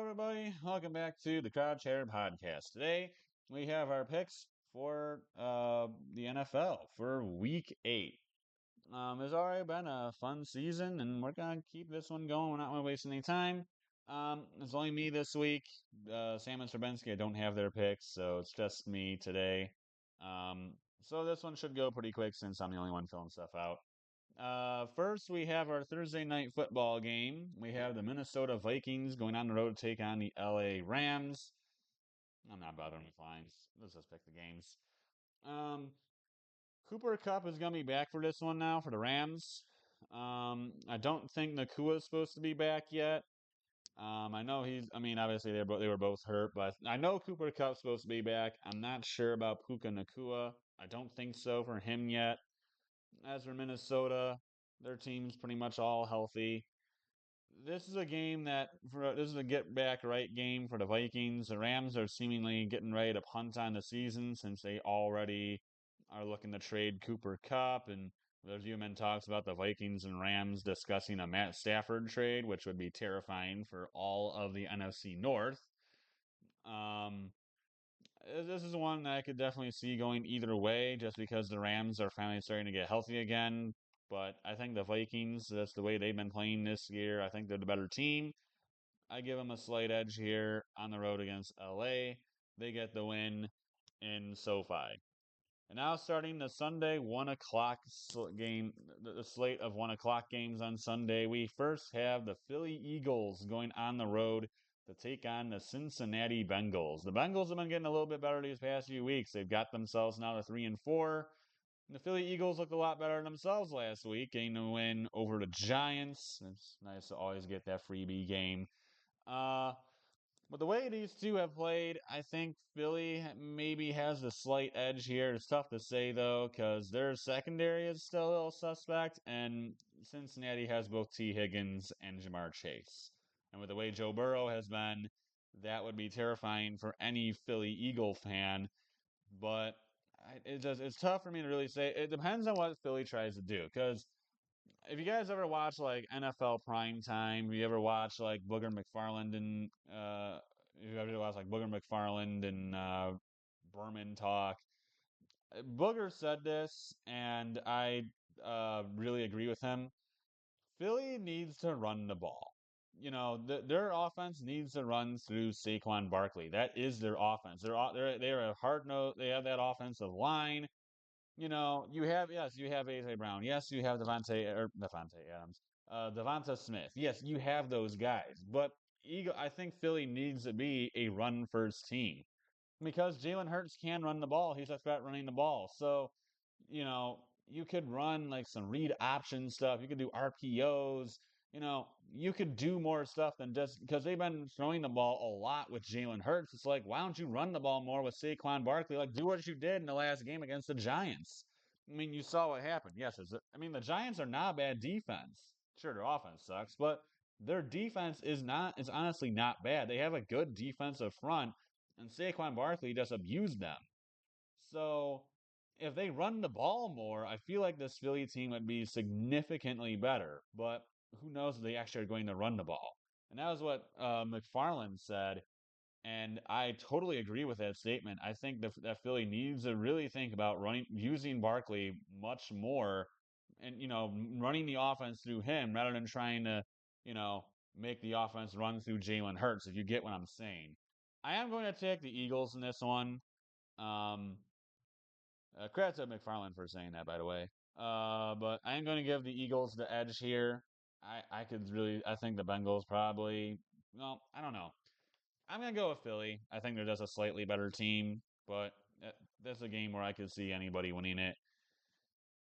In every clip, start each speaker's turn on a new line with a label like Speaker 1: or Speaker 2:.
Speaker 1: everybody. Welcome back to the Crowd Chatter Podcast. Today, we have our picks for the NFL for Week 8. It's already been a fun season, and we're going to keep this one going. We're not going to waste any time. It's only me this week. Sam and Strabinsky, I don't have their picks, so it's just me today. Um, so this one should go pretty quick since I'm the only one filling stuff out. First, we have our Thursday night football game. We have the Minnesota Vikings going on the road to take on the LA Rams. I'm not bothering with lines. Let's just pick the games. Um, Cooper Cup is going to be back for this one now for the Rams. I don't think Nakua is supposed to be back yet. I know I mean, obviously they were both hurt, but I know Cooper Cup's supposed to be back. I'm not sure about Puka Nakua. I don't think so for him yet. As for Minnesota, their team's pretty much all healthy. This is a game this is a get back right game for the Vikings. The Rams are seemingly getting ready to punt on the season since they already are looking to trade Cooper Cup, and there's even talks about the Vikings and Rams discussing a Matt Stafford trade, which would be terrifying for all of the NFC North. Um, this is one that I could definitely see going either way, just because the Rams are finally starting to get healthy again. But I think the Vikings, that's the way they've been playing this year. I think they're the better team. I give them a slight edge here on the road against LA. They get the win in SoFi. And now starting the Sunday 1 o'clock game, the slate of 1 o'clock games on Sunday, we first have the Philly Eagles going on the road to take on the Cincinnati Bengals. The Bengals have been getting a little bit better these past few weeks. They've got themselves now to 3-4. And the Philly Eagles looked a lot better themselves last week, getting a win over the Giants. It's nice to always get that freebie game. Uh, but the way these two have played, I think Philly maybe has the slight edge here. It's tough to say, though, because their secondary is still a little suspect, and Cincinnati has both T. Higgins and Jamar Chase. And with the way Joe Burrow has been, that would be terrifying for any Philly Eagle fan. But it's tough for me to really say. It depends on what Philly tries to do, because if you guys ever watch like NFL Prime Time, you ever watch like Booger McFarland and you ever watch like Booger McFarland and Berman talk, Booger said this, and I really agree with him. Philly needs to run the ball. Their offense needs to run through Saquon Barkley. That is their offense. They're a hard note. They have that offensive line. You have AJ Brown. Yes, you have Devontae Adams. Devonta Smith. Yes, you have those guys. But I think Philly needs to be a run first team because Jalen Hurts can run the ball. He's a threat running the ball. So, you could run like some read option stuff. You could do RPOs. You could do more stuff than just because they've been throwing the ball a lot with Jalen Hurts. It's like, why don't you run the ball more with Saquon Barkley? Like, do what you did in the last game against the Giants. I mean, you saw what happened. Yes, the Giants are not a bad defense. Sure, their offense sucks, but their defense is honestly not bad. They have a good defensive front, and Saquon Barkley just abused them. So if they run the ball more, I feel like this Philly team would be significantly better. But who knows if they actually are going to run the ball? And that was what McFarland said. And I totally agree with that statement. I think that Philly needs to really think about using Barkley much more and, running the offense through him rather than trying to, you know, make the offense run through Jalen Hurts, if you get what I'm saying. I am going to take the Eagles in this one. Um, Credit to McFarland for saying that, by the way. But I am going to give the Eagles the edge here. I think the Bengals probably, well, I don't know. I'm going to go with Philly. I think they're just a slightly better team, but that's a game where I could see anybody winning it.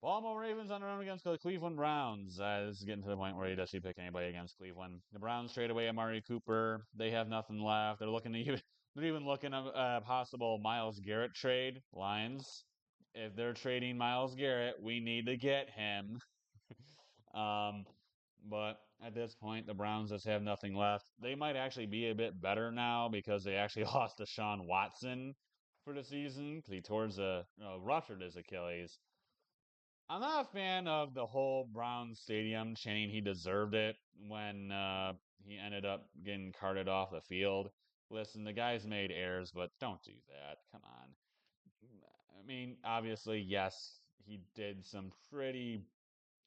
Speaker 1: Baltimore Ravens on their own against the Cleveland Browns. This is getting to the point where you just pick anybody against Cleveland. The Browns trade away Amari Cooper. They have nothing left. They're even looking at a possible Myles Garrett trade. Lions, if they're trading Myles Garrett, we need to get him. um, but at this point, the Browns just have nothing left. They might actually be a bit better now because they actually lost to Sean Watson for the season because he ruptured his Achilles. I'm not a fan of the whole Browns stadium chanting he deserved it when he ended up getting carted off the field. Listen, the guy's made errors, but don't do that. Come on. I mean, obviously, yes, he did some pretty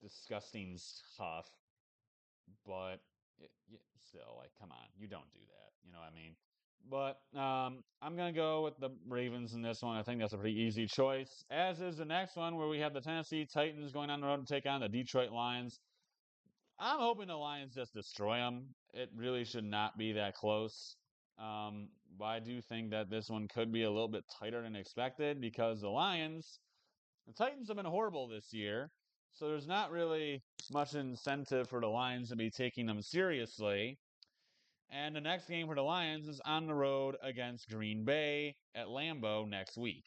Speaker 1: disgusting stuff, but still, like, come on, you don't do that. You know what I mean? But I'm gonna go with the Ravens in this one. I think that's a pretty easy choice. As is the next one, where we have the Tennessee Titans going on the road to take on the Detroit Lions. I'm hoping the Lions just destroy them. It really should not be that close. But I do think that this one could be a little bit tighter than expected because the Titans have been horrible this year. So there's not really much incentive for the Lions to be taking them seriously. And the next game for the Lions is on the road against Green Bay at Lambeau next week.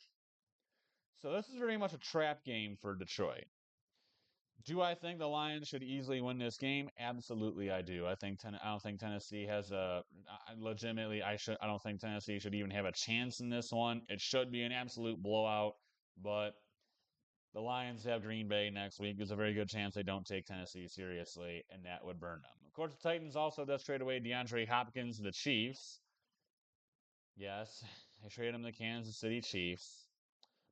Speaker 1: So this is very much a trap game for Detroit. Do I think the Lions should easily win this game? Absolutely, I do. I don't think Tennessee has legitimately. I don't think Tennessee should even have a chance in this one. It should be an absolute blowout, but the Lions have Green Bay next week. There's a very good chance they don't take Tennessee seriously, and that would burn them. Of course, the Titans also just trade away DeAndre Hopkins to the Chiefs. Yes, they traded him to the Kansas City Chiefs.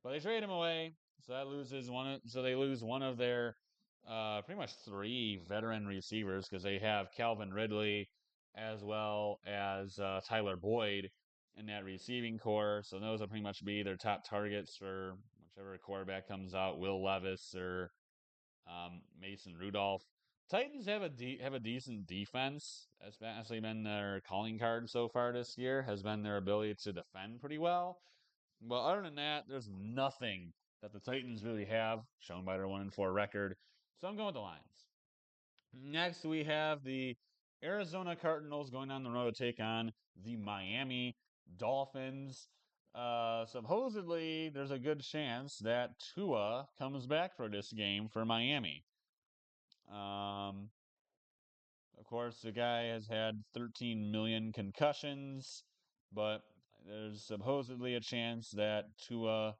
Speaker 1: But they trade him away, so that loses one. So they lose one of their pretty much three veteran receivers because they have Calvin Ridley as well as Tyler Boyd in that receiving core. So those will pretty much be their top targets for whichever quarterback comes out, Will Levis or Mason Rudolph. Titans have a decent defense. That's actually been their calling card so far this year. Has been their ability to defend pretty well. Well, other than that, there's nothing that the Titans really have, shown by their 1-4 record. So I'm going with the Lions. Next, we have the Arizona Cardinals going on the road to take on the Miami Dolphins. Supposedly, there's a good chance that Tua comes back for this game for Miami. Um, of course, the guy has had 13 million concussions, but there's supposedly a chance that Tua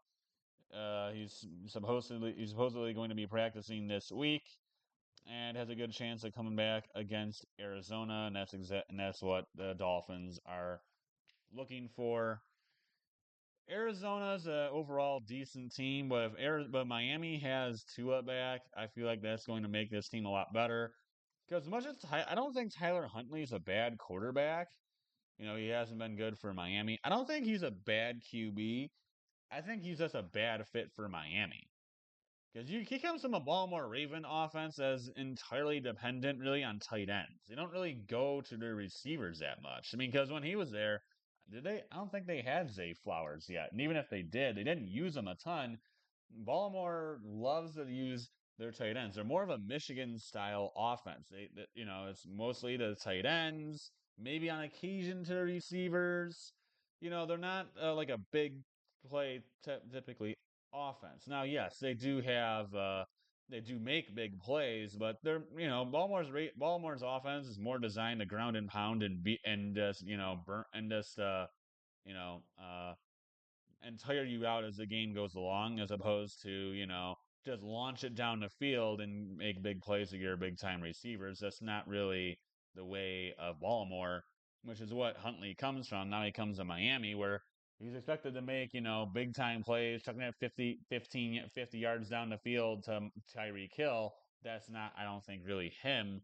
Speaker 1: he's supposedly going to be practicing this week and has a good chance of coming back against Arizona, and that's what the Dolphins are looking for. Arizona's a overall decent team, but but Miami has Tua back, I feel like that's going to make this team a lot better. Because much as I don't think Tyler Huntley is a bad quarterback. You know, he hasn't been good for Miami. I don't think he's a bad QB. I think he's just a bad fit for Miami. Because he comes from a Baltimore Raven offense as entirely dependent, really, on tight ends. They don't really go to their receivers that much. I mean, because when he was there, did they? I don't think they had Zay Flowers yet. And even if they did, they didn't use him a ton. Baltimore loves to use their tight ends. They're more of a Michigan style offense. It's mostly the tight ends, maybe on occasion to the receivers. They're not like a big play typically offense. Now, yes, they do make big plays, but Baltimore's offense is more designed to ground and pound and be and just burn and just you know uh and tire you out as the game goes along, as opposed to just launch it down the field and make big plays with your big time receivers. That's not really the way of Baltimore, which is what Huntley comes from. Now he comes to Miami, where he's expected to make big time plays, chucking it 50 yards down the field to Tyreek Hill. That's not, I don't think, really him.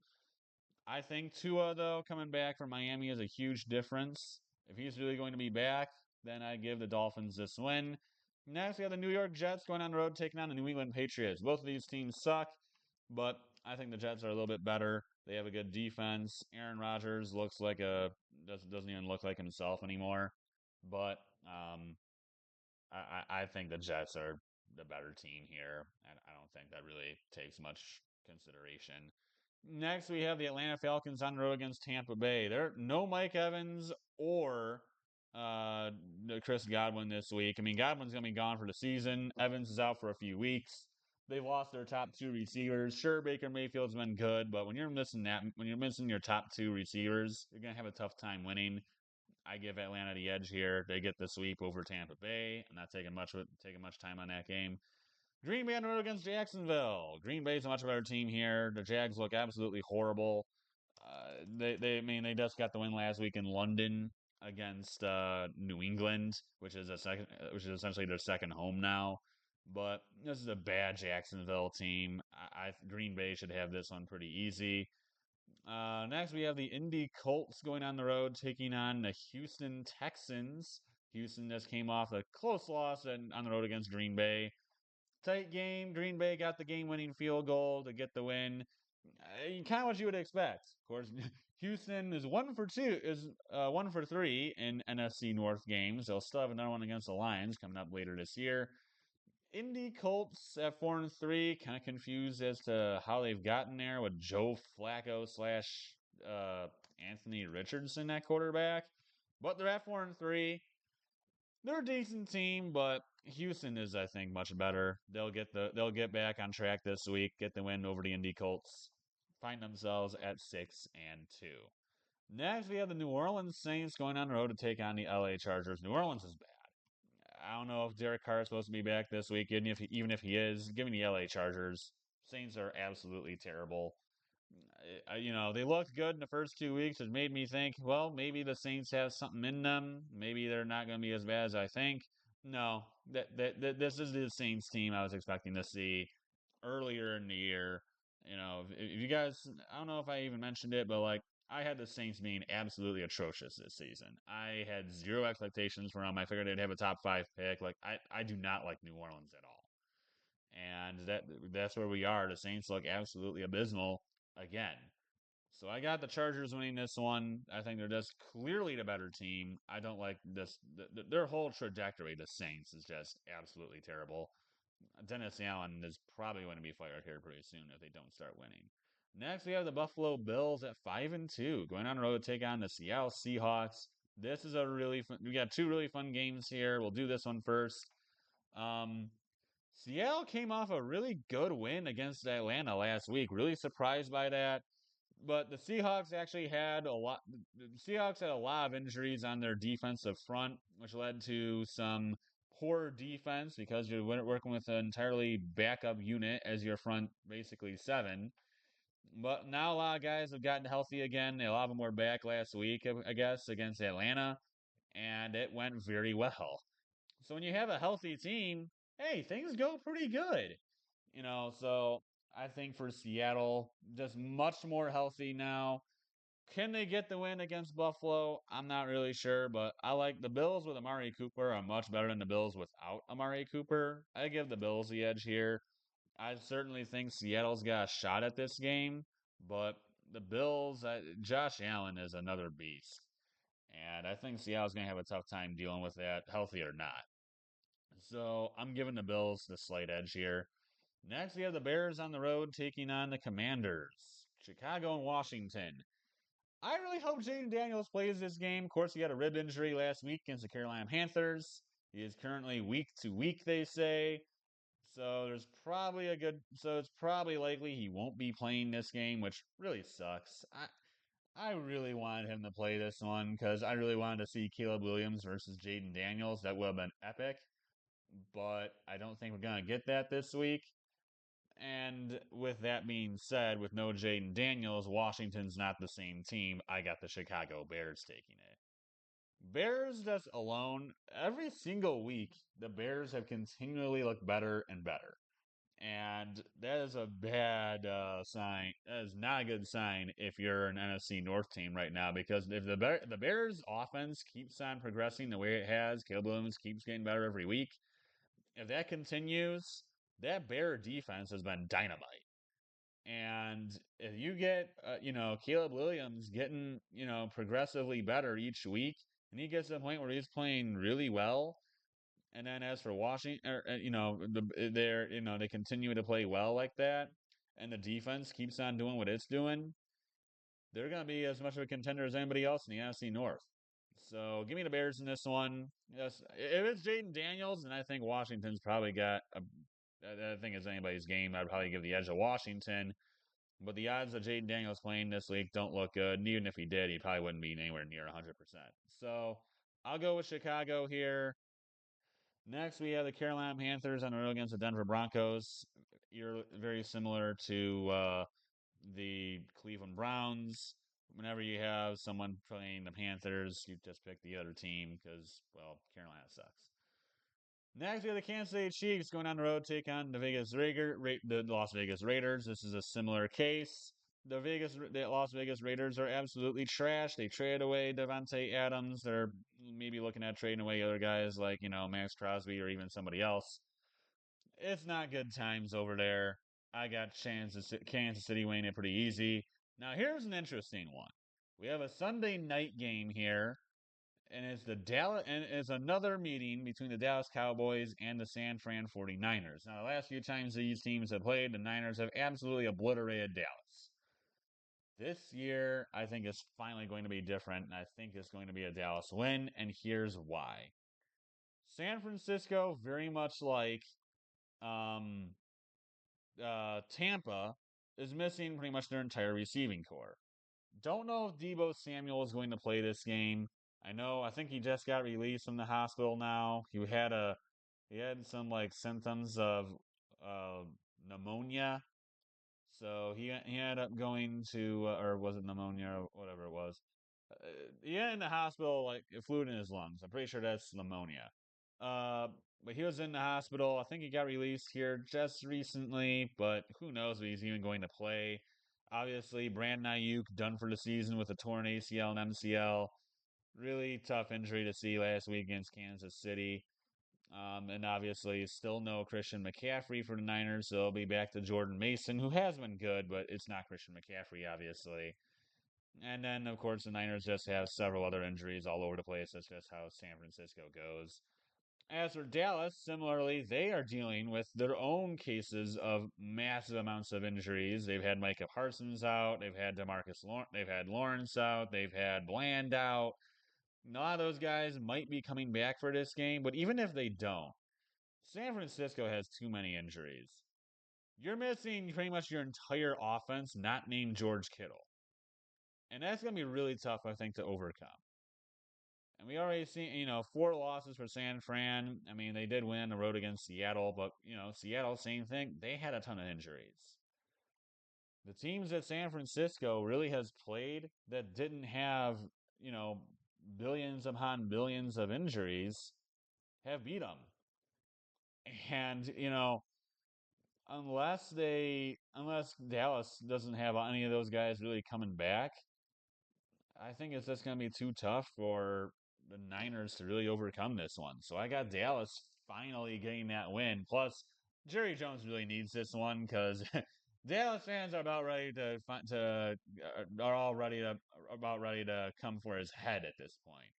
Speaker 1: I think Tua, though, coming back from Miami is a huge difference. If he's really going to be back, then I give the Dolphins this win. Next, we have the New York Jets going on the road taking on the New England Patriots. Both of these teams suck, but I think the Jets are a little bit better. They have a good defense. Aaron Rodgers looks like doesn't even look like himself anymore. But I think the Jets are the better team here, and I don't think that really takes much consideration. Next, we have the Atlanta Falcons on the road against Tampa Bay. There no Mike Evans or uh, Chris Godwin this week. I mean, Godwin's going to be gone for the season. Evans is out for a few weeks. They've lost their top two receivers. Sure, Baker Mayfield's been good, but when you're missing your top two receivers, you're going to have a tough time winning. I give Atlanta the edge here. They get the sweep over Tampa Bay. I'm not taking much time on that game. Green Bay on the road against Jacksonville. Green Bay's a much better team here. The Jags look absolutely horrible. I mean, they just got the win last week in London against New England, which is essentially their second home now. But this is a bad Jacksonville team. Green Bay should have this one pretty easy. Next, we have the Indy Colts going on the road, taking on the Houston Texans. Houston just came off a close loss on the road against Green Bay. Tight game. Green Bay got the game-winning field goal to get the win. Kind of what you would expect. Of course, Houston is 1 for 3 in NFC North games. They'll still have another one against the Lions coming up later this year. Indy Colts at 4-3, kind of confused as to how they've gotten there with Joe Flacco slash Anthony Richardson at quarterback. But they're at 4-3. They're a decent team, but Houston is, I think, much better. They'll get back on track this week, get the win over the Indy Colts, find themselves at 6-2. Next, we have the New Orleans Saints going on the road to take on the LA Chargers. New Orleans is bad. I don't know if Derek Carr is supposed to be back this week, even if he is. Give me the LA Chargers. Saints are absolutely terrible. They looked good in the first 2 weeks. It made me think, well, maybe the Saints have something in them. Maybe they're not going to be as bad as I think. No, this is the Saints team I was expecting to see earlier in the year. If you guys, I don't know if I even mentioned it, but like I had the Saints being absolutely atrocious this season. I had zero expectations for them. I figured they'd have a top 5 pick. Like I do not like New Orleans at all, and that's where we are. The Saints look absolutely abysmal again. So I got the Chargers winning this one. I think they're just clearly the better team. I don't like their whole trajectory. The Saints is just absolutely terrible. Dennis Allen is probably going to be fired here pretty soon if they don't start winning. Next, we have the Buffalo Bills at 5-2, going on the road to take on the Seattle Seahawks. This is a really fun. We got two really fun games here. We'll do this one first. Um, Seattle came off a really good win against Atlanta last week. Really surprised by that. But the Seahawks actually had a lot. The Seahawks had a lot of injuries on their defensive front, which led to some poor defense because you're working with an entirely backup unit as your front, basically seven. But now a lot of guys have gotten healthy again. A lot of them were back last week, I guess, against Atlanta, and it went very well. So when you have a healthy team, hey, things go pretty good. So I think for Seattle, just much more healthy now. Can they get the win against Buffalo? I'm not really sure, but I like the Bills with Amari Cooper are much better than the Bills without Amari Cooper. I give the Bills the edge here. I certainly think Seattle's got a shot at this game, but the Bills, Josh Allen is another beast. And I think Seattle's going to have a tough time dealing with that, healthy or not. So I'm giving the Bills the slight edge here. Next, we have the Bears on the road taking on the Commanders. Chicago and Washington. I really hope Jaden Daniels plays this game. Of course, he had a rib injury last week against the Carolina Panthers. He is currently week to week, they say. So it's probably likely he won't be playing this game, which really sucks. I really wanted him to play this one because I really wanted to see Caleb Williams versus Jaden Daniels. That would have been epic, but I don't think we're going to get that this week. And with that being said, with no Jaden Daniels, Washington's not the same team. I got the Chicago Bears taking it. Bears just alone, every single week, the Bears have continually looked better and better. And that is a bad sign. That is not a good sign if you're an NFC North team right now, because if the Bears offense keeps on progressing the way it has, Caleb Williams keeps getting better every week. If that continues, that Bear defense has been dynamite. And if you get, Caleb Williams getting, progressively better each week, and he gets to the point where he's playing really well, and then as for Washington, they continue to play well like that, and the defense keeps on doing what it's doing, they're going to be as much of a contender as anybody else in the NFC North. So give me the Bears in this one. Yes, if it's Jaden Daniels, then I think Washington's probably got I think it's anybody's game. I'd probably give the edge to Washington. But the odds of Jaden Daniels playing this week don't look good. And even if he did, he probably wouldn't be anywhere near 100%. So I'll go with Chicago here. Next, we have the Carolina Panthers on the road against the Denver Broncos. You're very similar to the Cleveland Browns. Whenever you have someone playing the Panthers, you just pick the other team because, well, Carolina sucks. Next, we have the Kansas City Chiefs going on the road to take on the Las Vegas Raiders. This is a similar case. The Las Vegas Raiders are absolutely trash. They traded away Devontae Adams. They're maybe looking at trading away other guys like Max Crosby or even somebody else. It's not good times over there. I got Kansas City winning it pretty easy. Now here's an interesting one. We have a Sunday night game here, and it's another meeting between the Dallas Cowboys and the San Fran 49ers. Now the last few times these teams have played, the Niners have absolutely obliterated Dallas. This year, I think is finally going to be different, and I think it's going to be a Dallas win, and here's why. San Francisco, very much like um, Tampa, is missing pretty much their entire receiving core. Don't know if Debo Samuel is going to play this game. I think he just got released from the hospital now. He had some like symptoms of uh, pneumonia, so he ended up going to or was it pneumonia or whatever it was. He had in the hospital like fluid in his lungs. I'm pretty sure that's pneumonia. Uh, but he was in the hospital. I think he got released here just recently, but who knows if he's even going to play. Obviously, Brandon Ayuk done for the season with a torn ACL and MCL. Really tough injury to see last week against Kansas City. And obviously, still no Christian McCaffrey for the Niners, so they'll be back to Jordan Mason, who has been good, but it's not Christian McCaffrey, obviously. And then, of course, the Niners just have several other injuries all over the place. That's just how San Francisco goes. As for Dallas, similarly, they are dealing with their own cases of massive amounts of injuries. They've had Micah Parsons out, they've had Lawrence out, they've had Bland out. A lot of those guys might be coming back for this game, but even if they don't, San Francisco has too many injuries. You're missing pretty much your entire offense, not named George Kittle. And that's going to be really tough, I think, to overcome. And we already seen, four losses for San Fran. I mean, they did win on the road against Seattle, but, Seattle, same thing. They had a ton of injuries. The teams that San Francisco really has played that didn't have, billions upon billions of injuries have beat them. And, unless Dallas doesn't have any of those guys really coming back, I think it's just going to be too tough for the Niners to really overcome this one. So I got Dallas finally getting that win. Plus, Jerry Jones really needs this one because Dallas fans are about ready are all ready to about ready to come for his head at this point.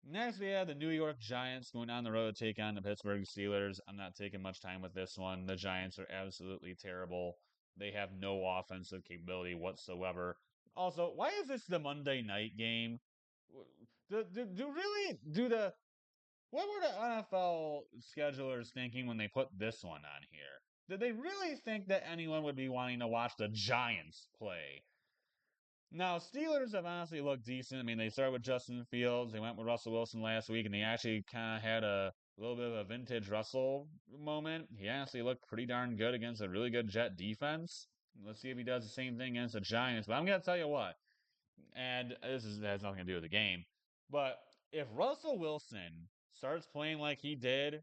Speaker 1: Next, we have the New York Giants going on the road to take on the Pittsburgh Steelers. I'm not taking much time with this one. The Giants are absolutely terrible. They have no offensive capability whatsoever. Also, why is this the Monday night game? What were the NFL schedulers thinking when they put this one on here? Did they really think that anyone would be wanting to watch the Giants play? Now, Steelers have honestly looked decent. I mean, they started with Justin Fields. They went with Russell Wilson last week, and they actually kind of had a little bit of a vintage Russell moment. He honestly looked pretty darn good against a really good Jet defense. Let's see if he does the same thing against the Giants. But I'm going to tell you what, and has nothing to do with the game, but if Russell Wilson starts playing like he did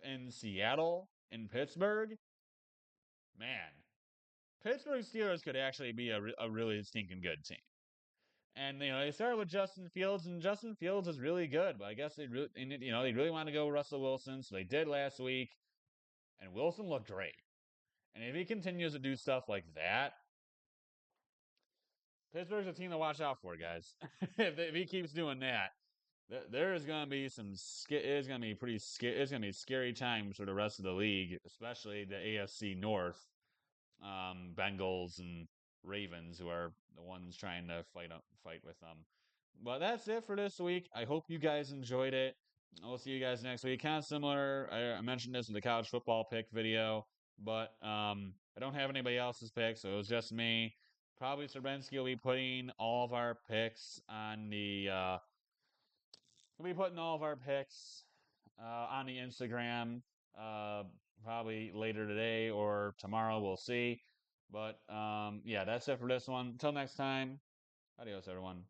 Speaker 1: in Seattle, in Pittsburgh, man, Pittsburgh Steelers could actually be a really stinking good team. And they started with Justin Fields, and Justin Fields is really good. But I guess they really want to go Russell Wilson, so they did last week. And Wilson looked great. And if he continues to do stuff like that, Pittsburgh's a team to watch out for, guys. If he keeps doing that, there is going to be it's going to be it's going to be scary times for the rest of the league, especially the AFC North. Bengals and Ravens, who are the ones trying to fight with them. But that's it for this week. I hope you guys enjoyed it. I'll see you guys next week. Kind of similar. I mentioned this in the college football pick video, but I don't have anybody else's pick, so it was just me. Probably Serbenski will be putting all of our picks on the. We'll be putting all of our picks on the Instagram uh, probably later today or tomorrow. We'll see. But yeah, that's it for this one. Until next time, Adios, everyone.